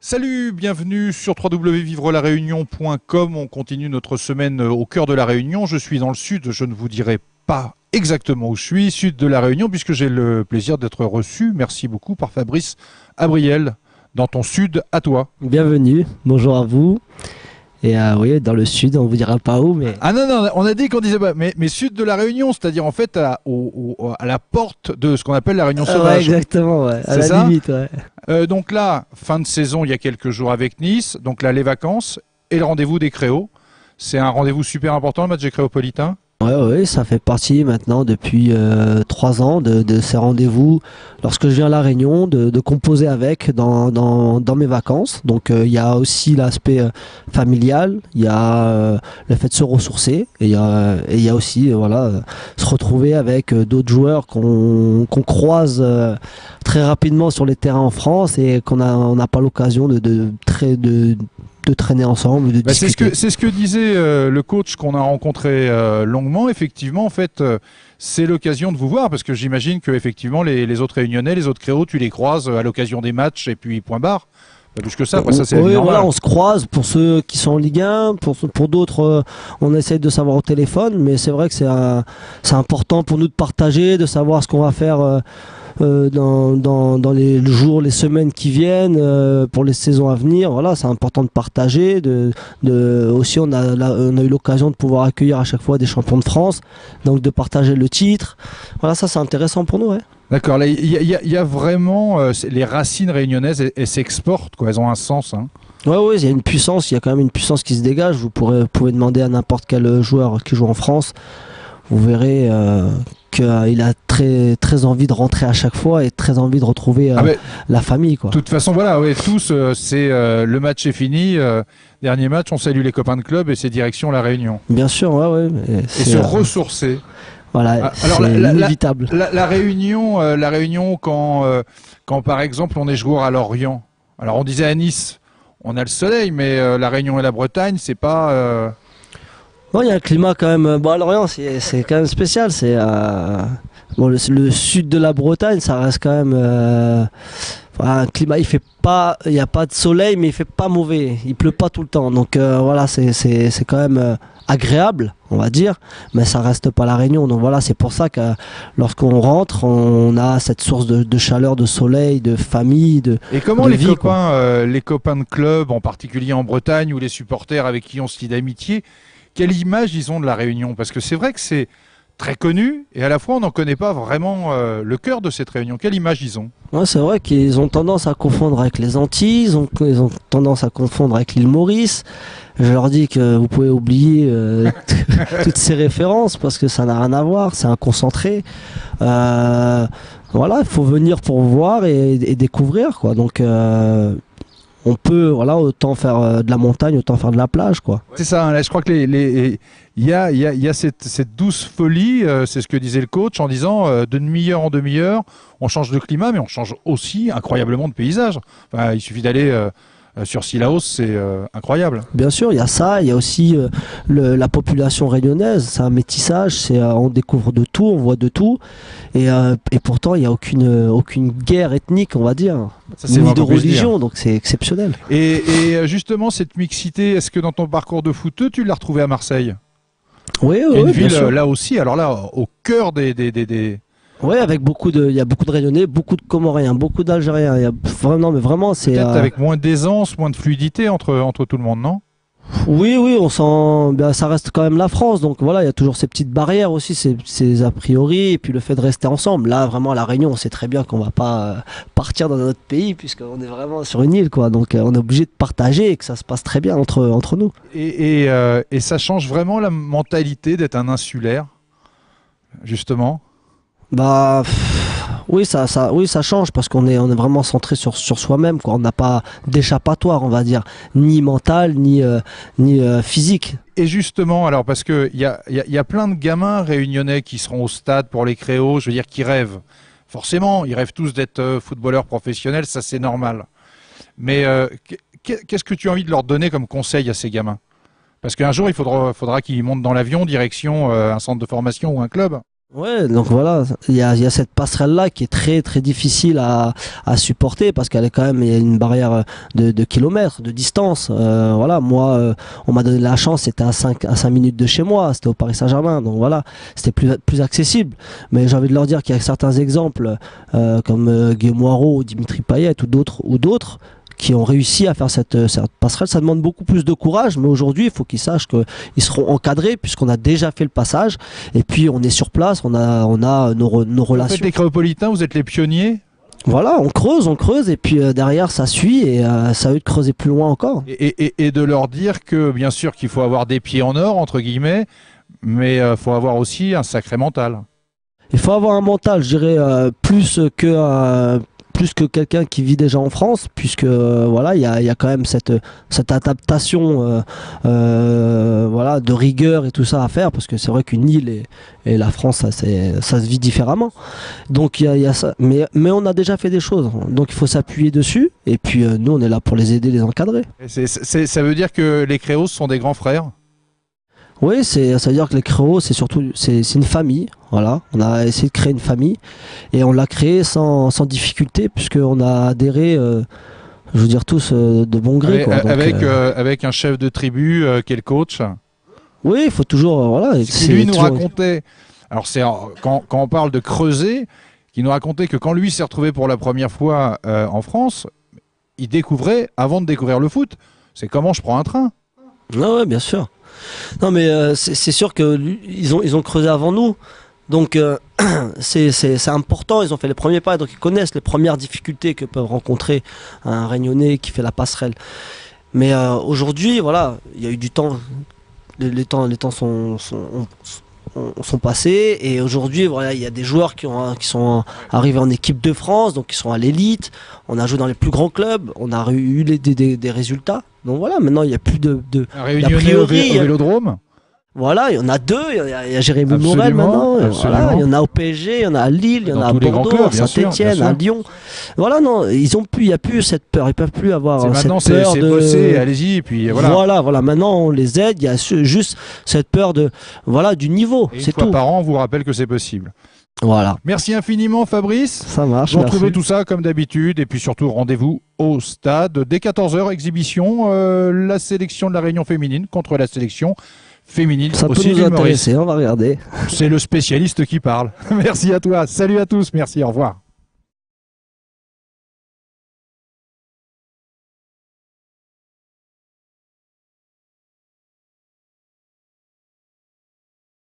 Salut, bienvenue sur www.vivrelaréunion.com. On continue notre semaine au cœur de la Réunion. Je suis dans le sud, je ne vous dirai pas exactement où je suis, sud de la Réunion, puisque j'ai le plaisir d'être reçu, merci beaucoup, par Fabrice Abriel, dans ton sud, à toi. Bienvenue, bonjour à vous. Et oui, dans le sud, on vous dira pas où, mais... Ah non, on a dit qu'on disait pas, mais sud de la Réunion, c'est-à-dire en fait à la porte de ce qu'on appelle la Réunion sauvage. Ouais, exactement, ouais, à C'est la ça limite, ouais. Donc là, fin de saison, il y a quelques jours avec Nice, donc là les vacances et le rendez-vous des Créaux. C'est un rendez-vous super important, le match des Créopolitains. Ouais, ça fait partie maintenant depuis 3 ans de ces rendez-vous. Lorsque je viens à La Réunion, de composer avec dans mes vacances. Donc il y a aussi l'aspect familial, il y a le fait de se ressourcer et il y a aussi se retrouver avec d'autres joueurs qu'on croise très rapidement sur les terrains en France et on n'a pas l'occasion de traîner ensemble, de discuter. C'est ce que disait le coach qu'on a rencontré longuement. Effectivement, en fait, c'est l'occasion de vous voir parce que j'imagine que effectivement les autres Réunionnais, les autres Créaux, tu les croises à l'occasion des matchs et puis point barre. Pas plus que ça, ça c'est oui, normal. voilà, on se croise pour ceux qui sont en Ligue 1, pour d'autres, on essaye de savoir au téléphone, mais c'est vrai que c'est important pour nous de partager, de savoir ce qu'on va faire dans les jours, les semaines qui viennent, pour les saisons à venir. Voilà, c'est important de partager. Aussi, on a eu l'occasion de pouvoir accueillir à chaque fois des champions de France, donc de partager le titre. Voilà, ça c'est intéressant pour nous. Ouais. D'accord, là il y a vraiment les racines réunionnaises, elles s'exportent, quoi. Elles ont un sens. Hein. Ouais, il y a une puissance, il y a quand même une puissance qui se dégage. Vous pouvez demander à n'importe quel joueur qui joue en France, vous verrez qu'il a très envie de rentrer à chaque fois et très envie de retrouver la famille, quoi. De toute façon, voilà, ouais, tous, c'est le match est fini. Dernier match, on salue les copains de club et c'est direction la Réunion. Bien sûr, ouais. Et se ressourcer. Voilà, alors c'est inévitable. La Réunion, quand par exemple on est joueur à Lorient. Alors on disait à Nice, on a le soleil, mais la Réunion et la Bretagne, c'est pas. Non, il y a un climat quand même. Bon, à Lorient, c'est quand même spécial. C'est le sud de la Bretagne, ça reste quand même un climat. Il n'y a pas de soleil, mais il fait pas mauvais. Il pleut pas tout le temps. Donc voilà, c'est quand même agréable, on va dire, mais ça reste pas la Réunion. Donc voilà, c'est pour ça que lorsqu'on rentre, on a cette source de chaleur, de soleil, de famille, Et comment de les vie, les copains de club, en particulier en Bretagne, ou les supporters avec qui on se lie d'amitié, quelle image ils ont de la Réunion? Parce que c'est vrai que c'est très connu et à la fois on n'en connaît pas vraiment le cœur de cette Réunion. Quelle image ils ont? Ouais, c'est vrai qu'ils ont tendance à confondre avec les Antilles, ils ont tendance à confondre avec l'île Maurice. Je leur dis que vous pouvez oublier toutes ces références parce que ça n'a rien à voir, c'est un concentré. Voilà, il faut venir pour voir et découvrir, quoi. Donc on peut autant faire de la montagne, autant faire de la plage, quoi. C'est ça, hein, je crois que il y a cette douce folie, c'est ce que disait le coach en disant de demi-heure en demi-heure, on change de climat, mais on change aussi incroyablement de paysage. Enfin, il suffit d'aller sur Sillaos, c'est incroyable. Bien sûr, il y a ça, il y a aussi la population réunionnaise, c'est un métissage, on découvre de tout, on voit de tout, et pourtant il n'y a aucune guerre ethnique, on va dire, ni de religion, donc c'est exceptionnel. Et justement, cette mixité, est-ce que dans ton parcours de footeux, tu l'as retrouvée à Marseille? Oui, une bien ville sûr. Là aussi, alors là, au cœur des... Oui, avec il y a beaucoup de Réunionnais, beaucoup de Comoriens, beaucoup d'Algériens. Il y a vraiment, c'est. Peut-être avec moins d'aisance, moins de fluidité entre tout le monde, non? Oui, on sent. Ça reste quand même la France, donc voilà, il y a toujours ces petites barrières aussi, ces a priori, et puis le fait de rester ensemble. Là, vraiment, à La Réunion, on sait très bien qu'on va pas partir dans un autre pays, puisqu'on est vraiment sur une île, quoi. Donc, on est obligé de partager et que ça se passe très bien entre nous. Et ça change vraiment la mentalité d'être un insulaire, justement. Oui, ça change parce qu'on est vraiment centré sur soi-même, quoi. On n'a pas d'échappatoire, on va dire, ni mental, ni physique. Et justement, alors parce que il y a plein de gamins réunionnais qui seront au stade pour les Créaux, je veux dire, qui rêvent. Forcément, ils rêvent tous d'être footballeurs professionnels, ça c'est normal. Mais qu'est-ce que tu as envie de leur donner comme conseil à ces gamins? Parce qu'un jour, il faudra qu'ils montent dans l'avion, direction un centre de formation ou un club. Ouais, donc voilà, il y a cette passerelle-là qui est très très difficile à supporter parce qu'elle est quand même, il y a une barrière de kilomètres, de distance. Voilà, moi, on m'a donné la chance, c'était à 5 minutes de chez moi, c'était au Paris Saint-Germain, donc voilà, c'était plus accessible. Mais j'ai envie de leur dire qu'il y a certains exemples comme Guillaume Moirot ou Dimitri Payet ou d'autres qui ont réussi à faire cette passerelle. Ça demande beaucoup plus de courage, mais aujourd'hui, il faut qu'ils sachent qu'ils seront encadrés puisqu'on a déjà fait le passage. Et puis, on est sur place, on a nos Vous faites relations. les Créopolitains, vous êtes les pionniers. Voilà, on creuse, et puis derrière, ça suit, et ça a eu de creuser plus loin encore. Et de leur dire que, bien sûr, qu'il faut avoir des pieds en or, entre guillemets, mais il faut avoir aussi un sacré mental. Il faut avoir un mental, je dirais, plus que quelqu'un qui vit déjà en France, puisque voilà, il y a quand même cette adaptation voilà, de rigueur et tout ça à faire, parce que c'est vrai qu'une île et la France, ça se vit différemment. Donc il y a ça, mais on a déjà fait des choses, donc il faut s'appuyer dessus, et puis nous on est là pour les aider, les encadrer. Ça veut dire que les Créos sont des grands frères. Oui, ça veut dire que les créoles, c'est une famille. Voilà, on a essayé de créer une famille et on l'a créée sans difficulté puisqu'on a adhéré, je veux dire tous de bon gré. Quoi. Donc, Avec un chef de tribu qui est le coach. oui, il faut toujours, voilà. Ce qui lui nous racontait, alors quand on parle de creuser, qui nous racontait que quand lui s'est retrouvé pour la première fois en France, il découvrait, avant de découvrir le foot, c'est comment je prends un train. Ah ouais, bien sûr. Non, mais c'est sûr que ils ont creusé avant nous. Donc c'est important, ils ont fait les premiers pas, donc ils connaissent les premières difficultés que peuvent rencontrer un Réunionnais qui fait la passerelle. Mais aujourd'hui, voilà, il y a eu du temps, les temps sont passés, et aujourd'hui, voilà, il y a des joueurs qui sont arrivés en équipe de France, donc qui sont à l'élite. On a joué dans les plus grands clubs, on a eu des résultats. Donc voilà, maintenant il n'y a plus Un Réunionnais au Vélodrome. Voilà, il y en a deux, il y a Jérémy Absolument, Morel maintenant, absolument. voilà, il y en a au PSG, il y en a à Lille, il y en a à tous les grands Bordeaux, clubs, à bien sûr, Saint-Etienne, bien à sûr. Lyon. Voilà, non, il n'y a plus cette peur, ils peuvent plus avoir cette Maintenant, peur c'est de... bosser, allez-y, et puis voilà. Voilà, maintenant on les aide, il y a juste cette peur du niveau, Et une c'est fois tout. par an, on vous rappelle que c'est possible. Voilà, Merci infiniment, Fabrice. ça marche, Vous merci. retrouvez tout ça comme d'habitude, et puis surtout rendez-vous au stade dès 14h, exhibition, la sélection de la Réunion féminine contre la sélection féminine Ça peut aussi nous du Maurice. intéresser, on va regarder. C'est le spécialiste qui parle. Merci à toi, salut à tous, merci, au revoir.